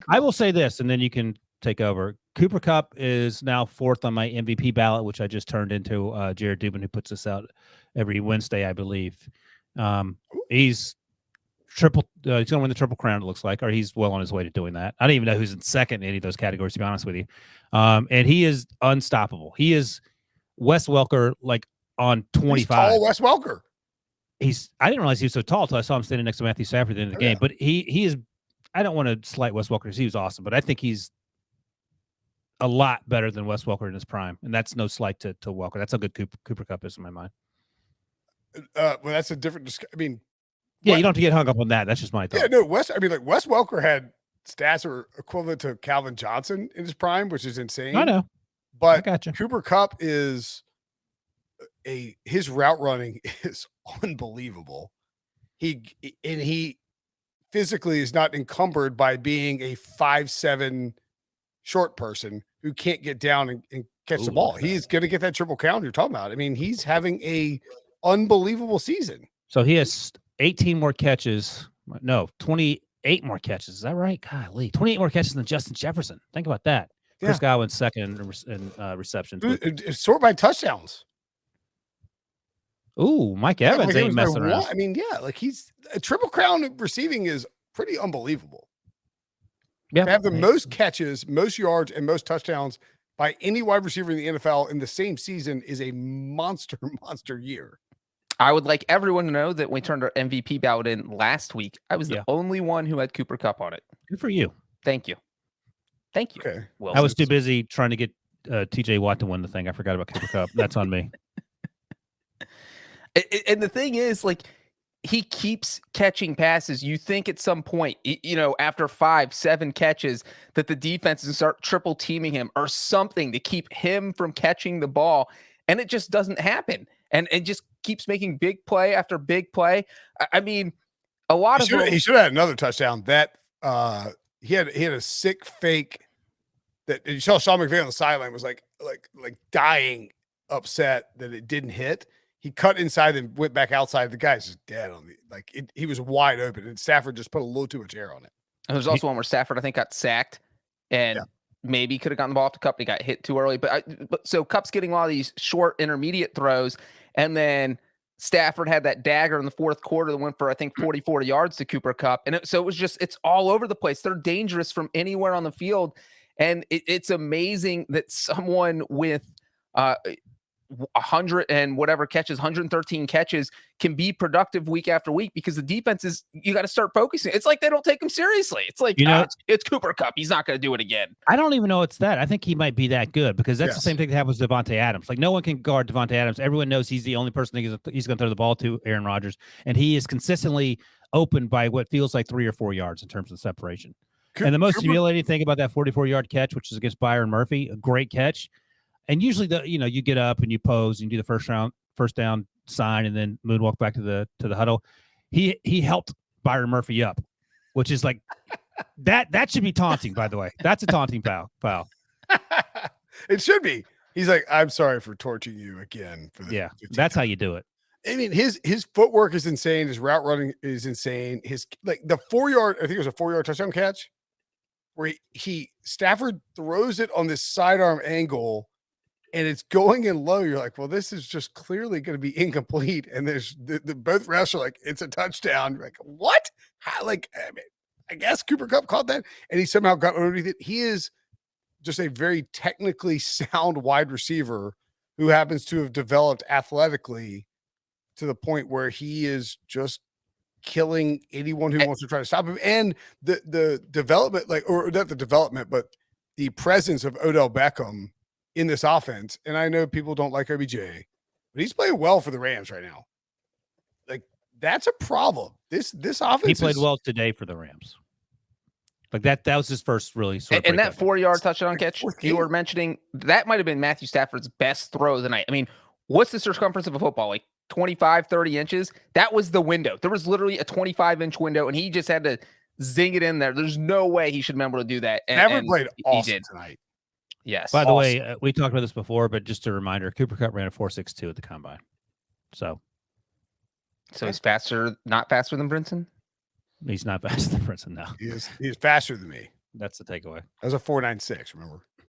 I will say this, and then you can take over. Cooper Kupp is now 4th on my MVP ballot, which I just turned into Jared Dubin, who puts this out every Wednesday, I believe. He's triple. He's going to win the Triple Crown, it looks like, or he's well on his way to doing that. I don't even know who's in second in any of those categories, to be honest with you. And he is unstoppable. He is Wes Welker, like on 25. He's tall Wes Welker. I didn't realize he was so tall until I saw him standing next to Matthew Stafford at the end of the game. But he is. I don't want to slight Wes Welker because he was awesome, but I think he's a lot better than Wes Welker in his prime, and that's no slight to Welker. That's how good Cooper Kupp is in my mind. Well, that's a different. I mean, yeah, you don't have to get hung up on that. That's just my thought. Yeah, no, Wes Welker had stats that were equivalent to Calvin Johnson in his prime, which is insane. I know, but I gotcha. Cooper Kupp is his route running is unbelievable. He physically is not encumbered by being a 5'7" short person who can't get down and catch the ball. He's going to get that triple count you're talking about. I mean, he's having a unbelievable season. So he has 18 more catches. No, 28 more catches. Is that right? Golly, 28 more catches than Justin Jefferson. Think about that. Yeah. Chris Godwin's second in receptions. Sort by touchdowns. Ooh, Mike Evans ain't messing around. I mean, yeah, like he's a triple crown receiving is pretty unbelievable. Yeah, to have the most catches, most yards, and most touchdowns by any wide receiver in the NFL in the same season is a monster year. I would like everyone to know that we turned our MVP ballot in last week. I was the only one who had Cooper Kupp on it. Good for you. Thank you. Okay. I was too busy trying to get TJ Watt to win the thing. I forgot about Cooper Kupp. That's on me. And the thing is, like, he keeps catching passes. You think at some point, after 5-7 catches, that the defense is start triple teaming him or something to keep him from catching the ball. And it just doesn't happen. And it just keeps making big play after big play. I mean, a lot of he should have had another touchdown. That he had a sick fake that you saw Sean McVay on the sideline was like dying upset that it didn't hit. He cut inside and went back outside. The guy's just dead on he was wide open, and Stafford just put a little too much air on it. And there's also one where Stafford, I think, got sacked and maybe could have gotten the ball off the Kupp. He got hit too early. But so Kupp's getting a lot of these short intermediate throws, and then Stafford had that dagger in the fourth quarter that went for, I think, 40 yards to Cooper Kupp. And so it was just, it's all over the place. They're dangerous from anywhere on the field. And it's amazing that someone with 100 and whatever catches, 113 catches, can be productive week after week because the defense is, you got to start focusing. It's like they don't take him seriously. It's like, it's Cooper Kupp. He's not going to do it again. I don't even know it's that. I think he might be that good because that's the same thing that happens with Devontae Adams. Like, no one can guard Devontae Adams. Everyone knows he's the only person he's going to throw the ball to, Aaron Rodgers, and he is consistently open by what feels like 3 or 4 yards in terms of separation. And the most humiliating thing about that 44-yard catch, which is against Byron Murphy, a great catch. And usually you get up and you pose and you do the first down sign and then moonwalk back to the huddle. He helped Byron Murphy up, which is like that should be taunting, by the way. That's a taunting foul. It should be. He's like, I'm sorry for torching you again. That's how you do it. I mean, his footwork is insane. His route running is insane. The 4-yard, I think it was a 4-yard touchdown catch where Stafford throws it on this sidearm angle and it's going in low. You're like, well, this is just clearly going to be incomplete. And there's both refs are like, it's a touchdown. You're like, what? I guess Cooper Kupp caught that and he somehow got underneath it. He is just a very technically sound wide receiver who happens to have developed athletically to the point where he is just killing anyone who wants to try to stop him. And the development, or not the development, but the presence of Odell Beckham in this offense. And I know people don't like OBJ, but he's playing well for the Rams right now. Like, that's a problem. This offense. He played well today for the Rams. Like that was his first really sort of. And that 4-yard touchdown catch you were mentioning, that might have been Matthew Stafford's best throw of the night. I mean, what's the circumference of a football? Like 25, 30 inches? That was the window. There was literally a 25-inch window, and he just had to zing it in there. There's no way he should be able to do that. And played awesome tonight. Yes. By the way, we talked about this before, but just a reminder, Cooper Kupp ran a 4.62 at the combine. So he's not faster than Brinson? He's not faster than Brinson, no. He's faster than me. That's the takeaway. That was a 4.96. Remember?